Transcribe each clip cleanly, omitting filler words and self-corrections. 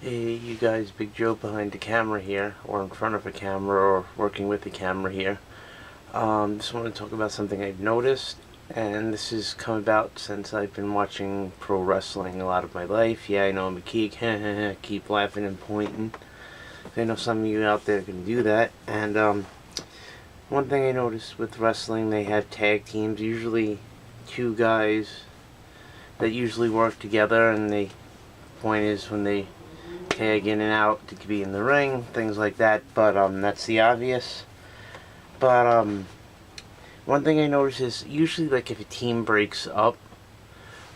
Hey, you guys, Big Joe behind the camera here, or in front of a camera, or working with the camera here. Just want to talk about something I've noticed, and this has come about since I've been watching pro wrestling a lot of my life. Yeah, I know I'm a geek, keep laughing and pointing. I know some of you out there can do that, and one thing I noticed with wrestling, they have tag teams, usually two guys that usually work together, and the point is when they tag in and out to be in the ring, things like that, but that's the obvious. But one thing I notice is usually, like, if a team breaks up,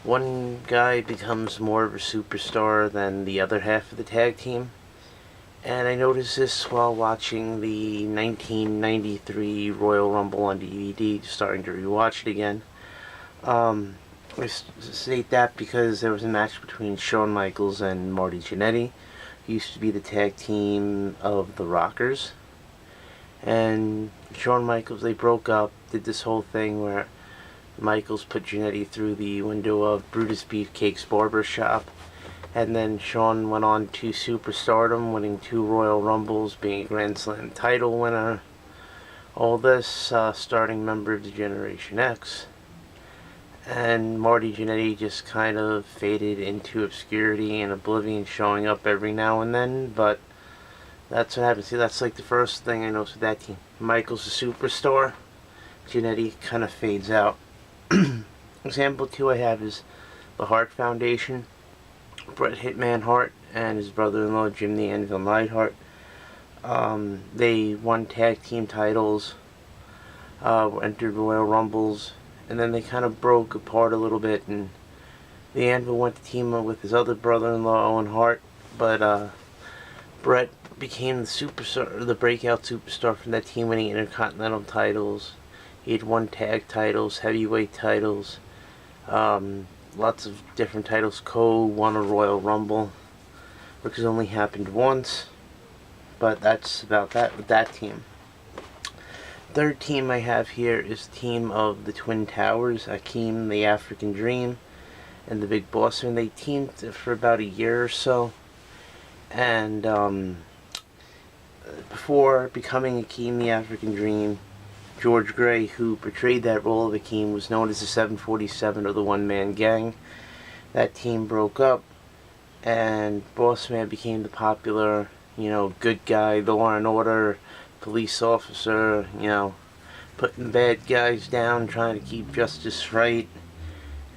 one guy becomes more of a superstar than the other half of the tag team. And I noticed this while watching the 1993 Royal Rumble on DVD, starting to rewatch it again. I state that because there was a match between Shawn Michaels and Marty Jannetty, who used to be the tag team of the Rockers. And Shawn Michaels, they broke up, did this whole thing where Michaels put Jannetty through the window of Brutus Beefcake's barber shop. And then Shawn went on to superstardom, winning 2 Royal Rumbles, being a Grand Slam title winner. All this, starting member of the Generation X. And Marty Jannetty just kind of faded into obscurity and oblivion, showing up every now and then, but that's what happens. See, that's like the first thing I noticed with that team. Michael's a superstar, Jannetty kind of fades out. Example 2 I have is the Hart Foundation. Bret Hitman Hart and his brother-in-law Jim the Anvil Neidhart. They won tag team titles, entered Royal Rumbles, and then they kind of broke apart a little bit, and the Anvil went to team up with his other brother-in-law, Owen Hart, but Bret became the superstar, the breakout superstar from that team, winning Intercontinental titles. He had won tag titles, heavyweight titles, lots of different titles. Cole won a Royal Rumble, which has only happened once, but that's about that with that team. Third team I have here is the team of the Twin Towers, Akeem, the African Dream, and the Big Boss Man. They teamed for about a year or so, and before becoming Akeem, the African Dream, George Gray, who portrayed that role of Akeem, was known as the 747 or the One Man Gang. That team broke up, and Boss Man became the popular, good guy, the law and order police officer, putting bad guys down, trying to keep justice right.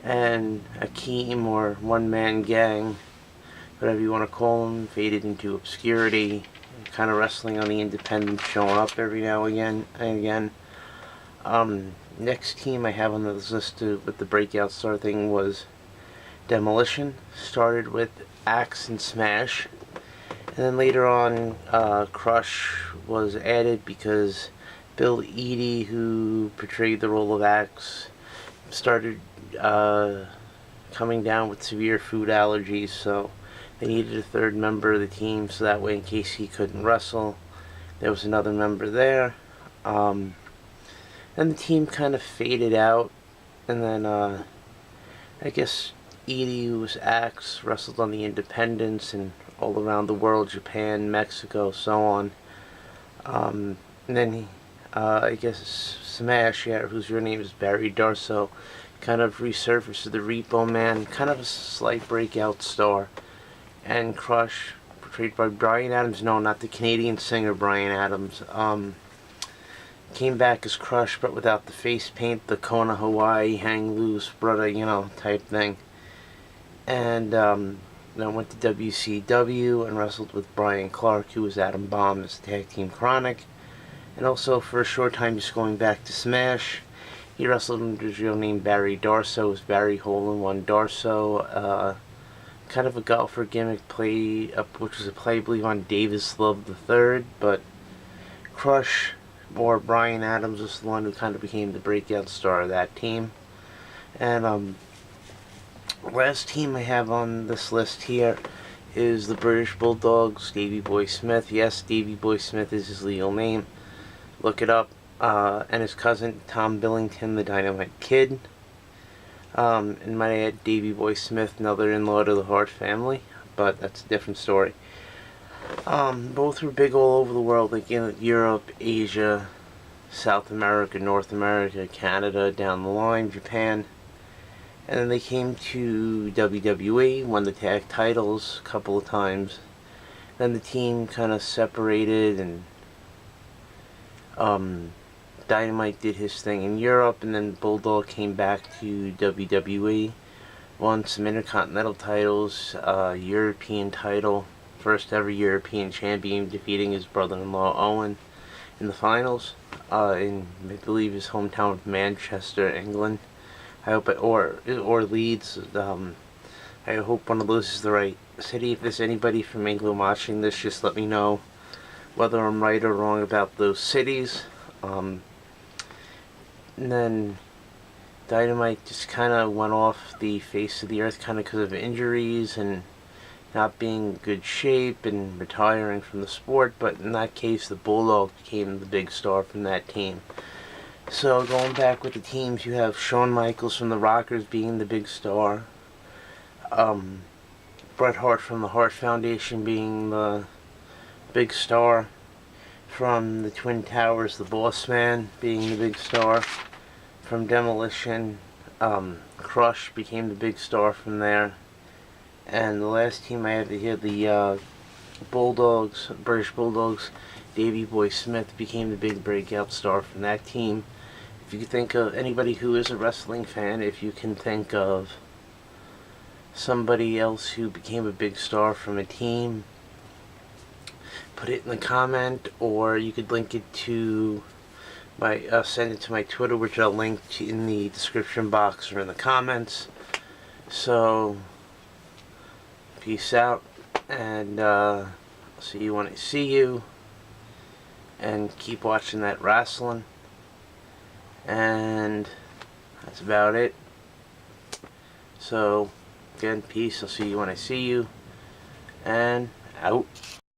And Akeem, or One Man Gang, whatever you want to call him, faded into obscurity, kind of wrestling on the independents, showing up every now and again. Next team I have on this list with the breakout star thing was Demolition. Started with Axe and Smash, and then later on Crush was added because Bill Eadie, who portrayed the role of Axe, started coming down with severe food allergies, so they needed a third member of the team, so that way, in case he couldn't wrestle, there was another member there. Then the team kind of faded out, and then I guess Eadie, who was Axe, wrestled on the independents and all around the world, Japan, Mexico, so on. And then I guess Smash, whose real name is Barry Darsow, kind of resurfaced as the Repo Man, kind of a slight breakout star. And Crush, portrayed by Bryan Adams, no, not the Canadian singer Bryan Adams, came back as Crush, but without the face paint, the Kona Hawaii, hang loose, brother, type thing. And then went to WCW and wrestled with Brian Clark, who was Adam Bomb, as the Tag Team Chronic. And also, for a short time, just going back to Smash, he wrestled under his real name Barry Darsow. It was Barry Hole-in-One Darsow, kind of a golfer gimmick which was a play, I believe, on Davis Love III, but Crush, or Bryan Adams, was the one who kind of became the breakout star of that team. And last team I have on this list here is the British Bulldogs, Davey Boy Smith. Yes, Davey Boy Smith is his legal name. Look it up. And his cousin, Tom Billington, the Dynamite Kid. And might add, Davey Boy Smith, another in-law to the Hart family. but that's a different story. Both were big all over the world, like in Europe, Asia, South America, North America, Canada, down the line, Japan. And then they came to WWE, won the tag titles a couple of times. Then the team kind of separated, and Dynamite did his thing in Europe, and then Bulldog came back to WWE, won some Intercontinental titles, European title, first ever European champion, defeating his brother-in-law Owen in the finals, in, I believe, his hometown of Manchester, England. I hope or Leeds. I hope one of those is the right city. If there's anybody from England watching this, just let me know whether I'm right or wrong about those cities. And then Dynamite just kind of went off the face of the earth, kind of because of injuries and not being in good shape and retiring from the sport. But in that case, the Bulldog became the big star from that team. So going back with the teams, you have Shawn Michaels from the Rockers being the big star. Bret Hart from the Hart Foundation being the big star. From the Twin Towers, the Boss Man being the big star. From Demolition, Crush became the big star from there. And the last team I have here, the Bulldogs, British Bulldogs, Davey Boy Smith became the big breakout star from that team. If you can think of anybody who is a wrestling fan, if you can think of somebody else who became a big star from a team, put it in the comment, or you could link it to my, send it to my Twitter, which I'll link in the description box or in the comments. So, peace out, and see you when I see you, and keep watching that wrestling. And that's about it. So, again, peace. I'll see you when I see you. And out.